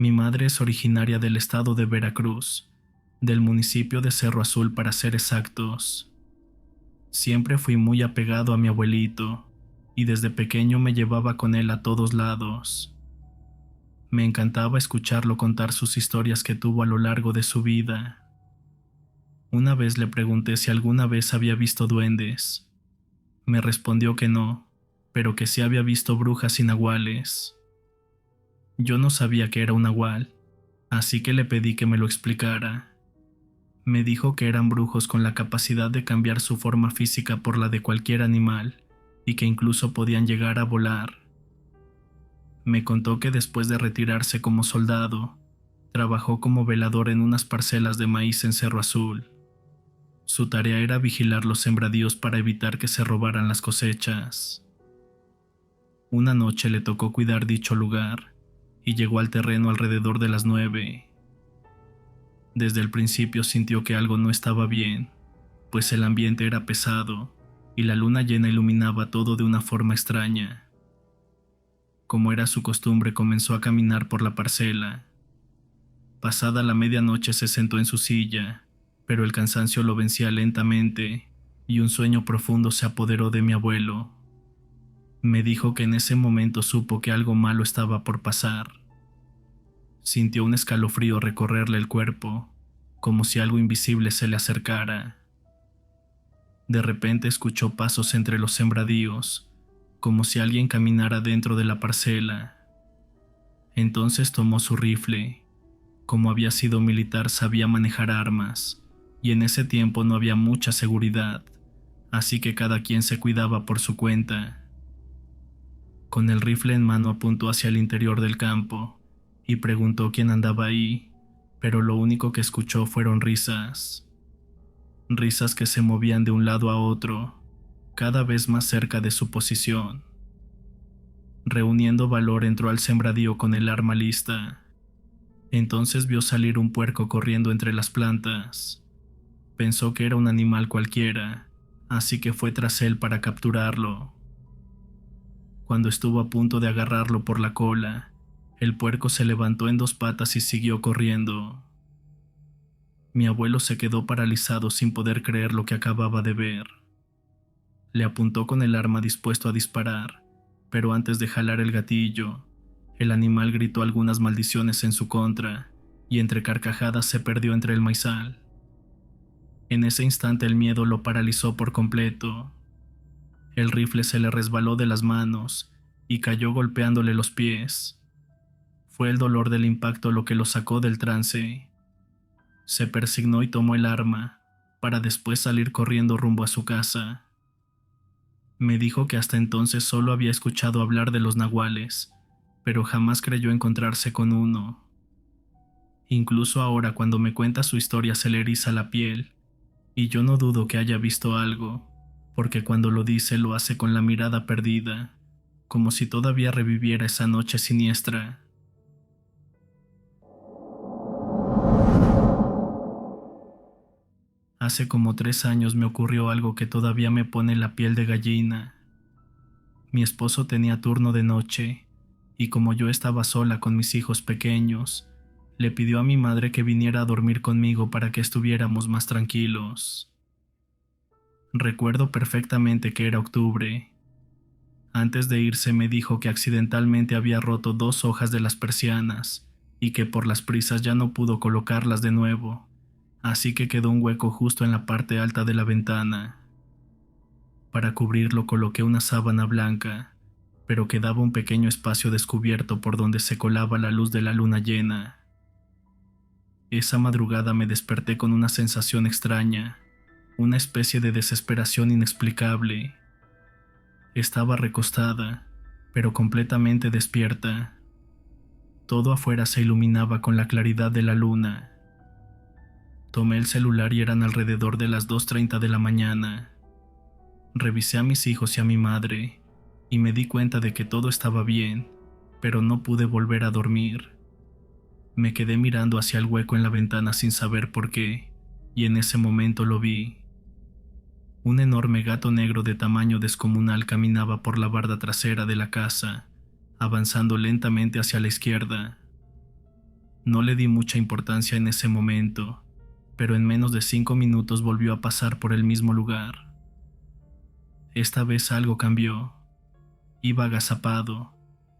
Mi madre es originaria del estado de Veracruz, del municipio de Cerro Azul para ser exactos. Siempre fui muy apegado a mi abuelito, y desde pequeño me llevaba con él a todos lados. Me encantaba escucharlo contar sus historias que tuvo a lo largo de su vida. Una vez le pregunté si alguna vez había visto duendes. Me respondió que no, pero que sí había visto brujas y nahuales. Yo no sabía que era un nahual, así que le pedí que me lo explicara. Me dijo que eran brujos con la capacidad de cambiar su forma física por la de cualquier animal, y que incluso podían llegar a volar. Me contó que después de retirarse como soldado, trabajó como velador en unas parcelas de maíz en Cerro Azul. Su tarea era vigilar los sembradíos para evitar que se robaran las cosechas. Una noche le tocó cuidar dicho lugar, y llegó al terreno alrededor de las 9. Desde el principio sintió que algo no estaba bien, pues el ambiente era pesado, y la luna llena iluminaba todo de una forma extraña. Como era su costumbre, comenzó a caminar por la parcela. Pasada la medianoche se sentó en su silla, pero el cansancio lo vencía lentamente, y un sueño profundo se apoderó de mi abuelo. Me dijo que en ese momento supo que algo malo estaba por pasar. Sintió un escalofrío recorrerle el cuerpo, como si algo invisible se le acercara. De repente escuchó pasos entre los sembradíos, como si alguien caminara dentro de la parcela. Entonces tomó su rifle. Como había sido militar, sabía manejar armas, y en ese tiempo no había mucha seguridad, así que cada quien se cuidaba por su cuenta. Con el rifle en mano apuntó hacia el interior del campo y preguntó quién andaba ahí, pero lo único que escuchó fueron risas. Risas que se movían de un lado a otro, cada vez más cerca de su posición. Reuniendo valor, entró al sembradío con el arma lista. Entonces vio salir un puerco corriendo entre las plantas. Pensó que era un animal cualquiera, así que fue tras él para capturarlo. Cuando estuvo a punto de agarrarlo por la cola, el puerco se levantó en 2 patas y siguió corriendo. Mi abuelo se quedó paralizado sin poder creer lo que acababa de ver. Le apuntó con el arma dispuesto a disparar, pero antes de jalar el gatillo, el animal gritó algunas maldiciones en su contra, y entre carcajadas se perdió entre el maizal. En ese instante el miedo lo paralizó por completo. El rifle se le resbaló de las manos y cayó golpeándole los pies. Fue el dolor del impacto lo que lo sacó del trance. Se persignó y tomó el arma, para después salir corriendo rumbo a su casa. Me dijo que hasta entonces solo había escuchado hablar de los nahuales, pero jamás creyó encontrarse con uno. Incluso ahora, cuando me cuenta su historia, se le eriza la piel, y yo no dudo que haya visto algo, porque cuando lo dice lo hace con la mirada perdida, como si todavía reviviera esa noche siniestra. Hace como 3 años me ocurrió algo que todavía me pone la piel de gallina. Mi esposo tenía turno de noche, y como yo estaba sola con mis hijos pequeños, le pidió a mi madre que viniera a dormir conmigo para que estuviéramos más tranquilos. Recuerdo perfectamente que era octubre. Antes de irse me dijo que accidentalmente había roto 2 hojas de las persianas y que por las prisas ya no pudo colocarlas de nuevo, así que quedó un hueco justo en la parte alta de la ventana. Para cubrirlo coloqué una sábana blanca, pero quedaba un pequeño espacio descubierto por donde se colaba la luz de la luna llena. Esa madrugada me desperté con una sensación extraña, una especie de desesperación inexplicable. Estaba recostada, pero completamente despierta. Todo afuera se iluminaba con la claridad de la luna. Tomé el celular y eran alrededor de las 2:30 de la mañana. Revisé a mis hijos y a mi madre, y me di cuenta de que todo estaba bien, pero no pude volver a dormir. Me quedé mirando hacia el hueco en la ventana sin saber por qué, y en ese momento lo vi. Un enorme gato negro de tamaño descomunal caminaba por la barda trasera de la casa, avanzando lentamente hacia la izquierda. No le di mucha importancia en ese momento, pero en menos de 5 minutos volvió a pasar por el mismo lugar. Esta vez algo cambió. Iba agazapado,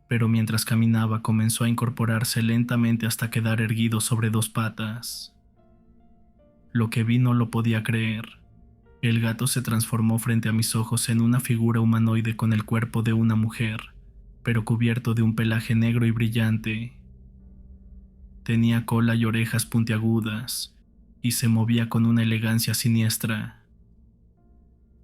pero mientras caminaba comenzó a incorporarse lentamente hasta quedar erguido sobre 2 patas. Lo que vi no lo podía creer. El gato se transformó frente a mis ojos en una figura humanoide con el cuerpo de una mujer, pero cubierto de un pelaje negro y brillante. Tenía cola y orejas puntiagudas, y se movía con una elegancia siniestra.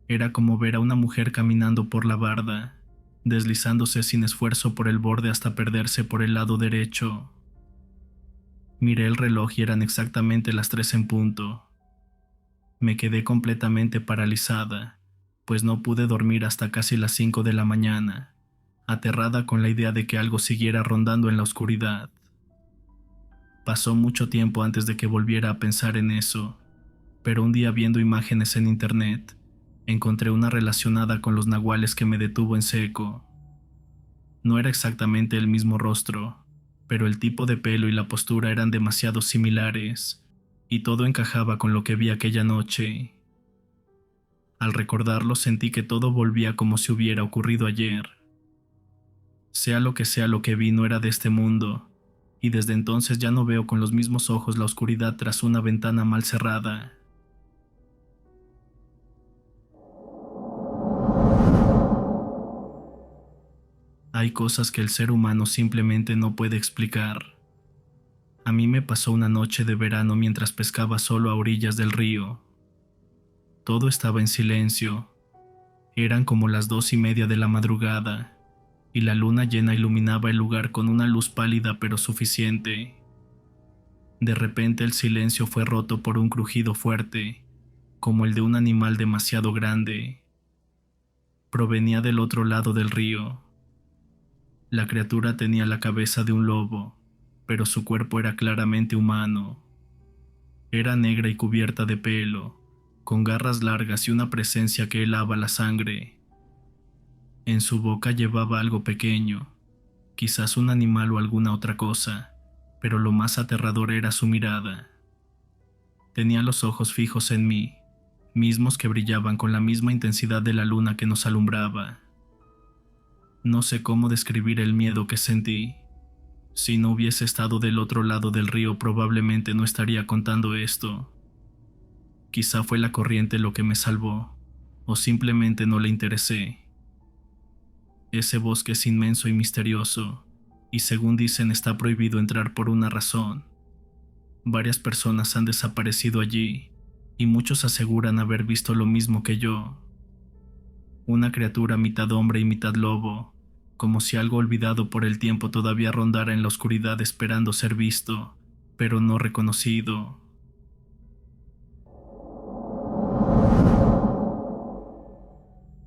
Era como ver a una mujer caminando por la barda, deslizándose sin esfuerzo por el borde hasta perderse por el lado derecho. Miré el reloj y eran exactamente las 3 en punto. Me quedé completamente paralizada, pues no pude dormir hasta casi las 5 de la mañana, aterrada con la idea de que algo siguiera rondando en la oscuridad. Pasó mucho tiempo antes de que volviera a pensar en eso, pero un día viendo imágenes en internet, encontré una relacionada con los nahuales que me detuvo en seco. No era exactamente el mismo rostro, pero el tipo de pelo y la postura eran demasiado similares, y todo encajaba con lo que vi aquella noche. Al recordarlo sentí que todo volvía como si hubiera ocurrido ayer. Sea lo que vi no era de este mundo, y desde entonces ya no veo con los mismos ojos la oscuridad tras una ventana mal cerrada. Hay cosas que el ser humano simplemente no puede explicar. A mí me pasó una noche de verano mientras pescaba solo a orillas del río. Todo estaba en silencio. Eran como las 2:30 de la madrugada, y la luna llena iluminaba el lugar con una luz pálida pero suficiente. De repente el silencio fue roto por un crujido fuerte, como el de un animal demasiado grande. Provenía del otro lado del río. La criatura tenía la cabeza de un lobo, pero su cuerpo era claramente humano. Era negra y cubierta de pelo, con garras largas y una presencia que helaba la sangre. En su boca llevaba algo pequeño, quizás un animal o alguna otra cosa, pero lo más aterrador era su mirada. Tenía los ojos fijos en mí, mismos que brillaban con la misma intensidad de la luna que nos alumbraba. No sé cómo describir el miedo que sentí. Si no hubiese estado del otro lado del río, probablemente no estaría contando esto. Quizá fue la corriente lo que me salvó, o simplemente no le interesé. Ese bosque es inmenso y misterioso, y según dicen está prohibido entrar por una razón. Varias personas han desaparecido allí, y muchos aseguran haber visto lo mismo que yo. Una criatura mitad hombre y mitad lobo, como si algo olvidado por el tiempo todavía rondara en la oscuridad esperando ser visto, pero no reconocido.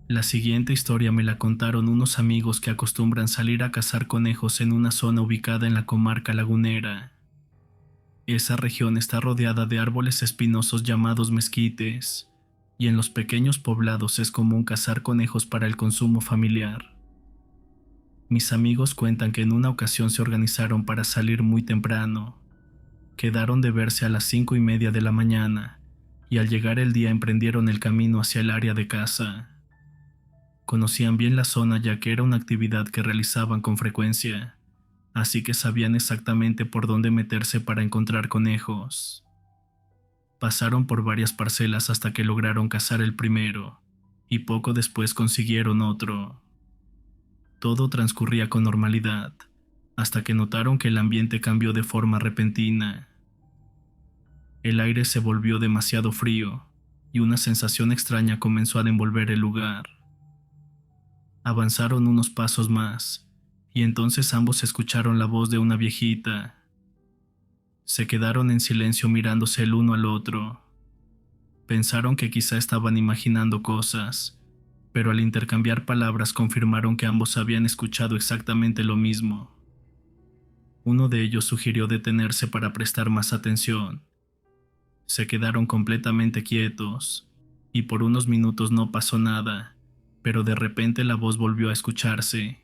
La siguiente historia me la contaron unos amigos que acostumbran salir a cazar conejos en una zona ubicada en la comarca lagunera. Esa región está rodeada de árboles espinosos llamados mezquites, y en los pequeños poblados es común cazar conejos para el consumo familiar. Mis amigos cuentan que en una ocasión se organizaron para salir muy temprano. Quedaron de verse a las 5:30 de la mañana, y al llegar el día emprendieron el camino hacia el área de caza. Conocían bien la zona ya que era una actividad que realizaban con frecuencia, así que sabían exactamente por dónde meterse para encontrar conejos. Pasaron por varias parcelas hasta que lograron cazar el primero, y poco después consiguieron otro. Todo transcurría con normalidad, hasta que notaron que el ambiente cambió de forma repentina. El aire se volvió demasiado frío, y una sensación extraña comenzó a envolver el lugar. Avanzaron unos pasos más, y entonces ambos escucharon la voz de una viejita. Se quedaron en silencio mirándose el uno al otro. Pensaron que quizá estaban imaginando cosas, pero al intercambiar palabras confirmaron que ambos habían escuchado exactamente lo mismo. Uno de ellos sugirió detenerse para prestar más atención. Se quedaron completamente quietos, y por unos minutos no pasó nada, pero de repente la voz volvió a escucharse,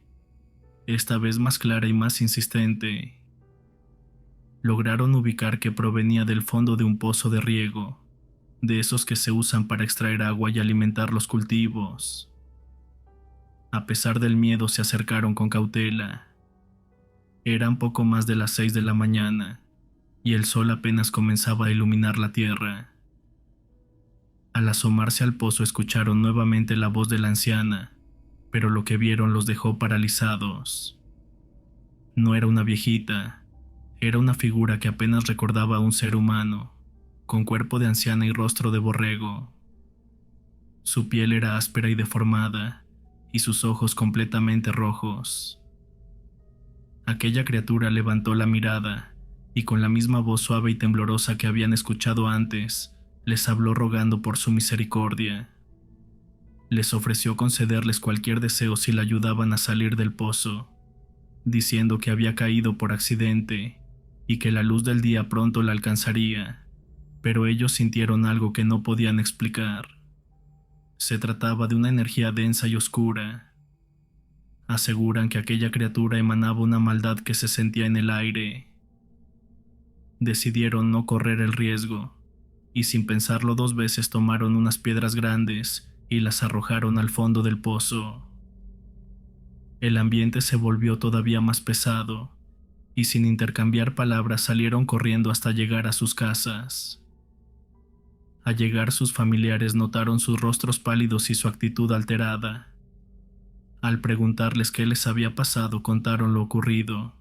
esta vez más clara y más insistente. Lograron ubicar que provenía del fondo de un pozo de riego, de esos que se usan para extraer agua y alimentar los cultivos. A pesar del miedo, se acercaron con cautela. Eran poco más de las 6 de la mañana, y el sol apenas comenzaba a iluminar la tierra. Al asomarse al pozo escucharon nuevamente la voz de la anciana, pero lo que vieron los dejó paralizados. No era una viejita, era una figura que apenas recordaba a un ser humano, con cuerpo de anciana y rostro de borrego. Su piel era áspera y deformada, y sus ojos completamente rojos. Aquella criatura levantó la mirada, y con la misma voz suave y temblorosa que habían escuchado antes, les habló rogando por su misericordia. Les ofreció concederles cualquier deseo si la ayudaban a salir del pozo, diciendo que había caído por accidente y que la luz del día pronto la alcanzaría, pero ellos sintieron algo que no podían explicar. Se trataba de una energía densa y oscura. Aseguran que aquella criatura emanaba una maldad que se sentía en el aire. Decidieron no correr el riesgo, y sin pensarlo dos veces tomaron unas piedras grandes y las arrojaron al fondo del pozo. El ambiente se volvió todavía más pesado, y sin intercambiar palabras salieron corriendo hasta llegar a sus casas. Al llegar, sus familiares notaron sus rostros pálidos y su actitud alterada. Al preguntarles qué les había pasado, contaron lo ocurrido.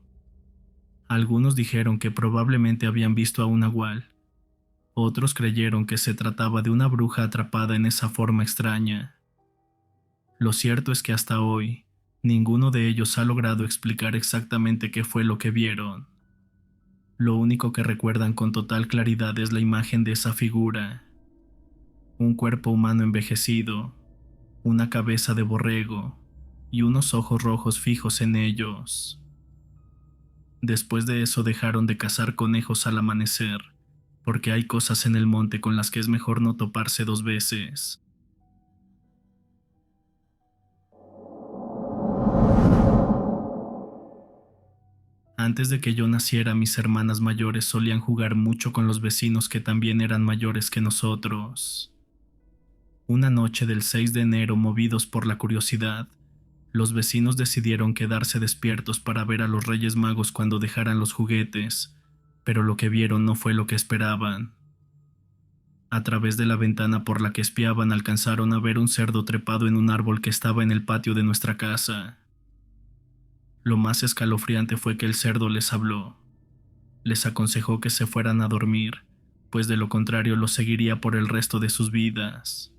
Algunos dijeron que probablemente habían visto a un nahual. Otros creyeron que se trataba de una bruja atrapada en esa forma extraña. Lo cierto es que hasta hoy, ninguno de ellos ha logrado explicar exactamente qué fue lo que vieron. Lo único que recuerdan con total claridad es la imagen de esa figura. Un cuerpo humano envejecido, una cabeza de borrego y unos ojos rojos fijos en ellos. Después de eso dejaron de cazar conejos al amanecer, porque hay cosas en el monte con las que es mejor no toparse dos veces. Antes de que yo naciera, mis hermanas mayores solían jugar mucho con los vecinos que también eran mayores que nosotros. Una noche del 6 de enero, movidos por la curiosidad, los vecinos decidieron quedarse despiertos para ver a los Reyes Magos cuando dejaran los juguetes, pero lo que vieron no fue lo que esperaban. A través de la ventana por la que espiaban alcanzaron a ver un cerdo trepado en un árbol que estaba en el patio de nuestra casa. Lo más escalofriante fue que el cerdo les habló. Les aconsejó que se fueran a dormir, pues de lo contrario los seguiría por el resto de sus vidas.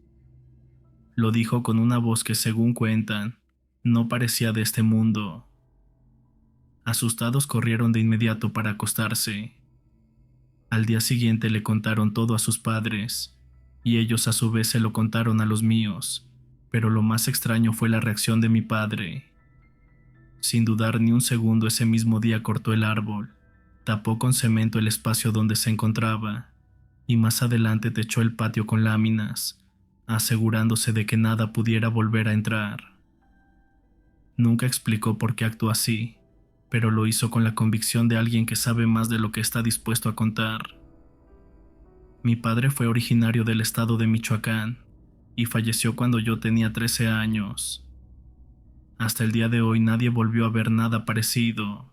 Lo dijo con una voz que, según cuentan, no parecía de este mundo. Asustados corrieron de inmediato para acostarse. Al día siguiente le contaron todo a sus padres, y ellos a su vez se lo contaron a los míos, pero lo más extraño fue la reacción de mi padre. Sin dudar ni un segundo, ese mismo día cortó el árbol, tapó con cemento el espacio donde se encontraba, y más adelante techó el patio con láminas, asegurándose de que nada pudiera volver a entrar. Nunca explicó por qué actuó así, pero lo hizo con la convicción de alguien que sabe más de lo que está dispuesto a contar. Mi padre fue originario del estado de Michoacán y falleció cuando yo tenía 13 años. Hasta el día de hoy nadie volvió a ver nada parecido.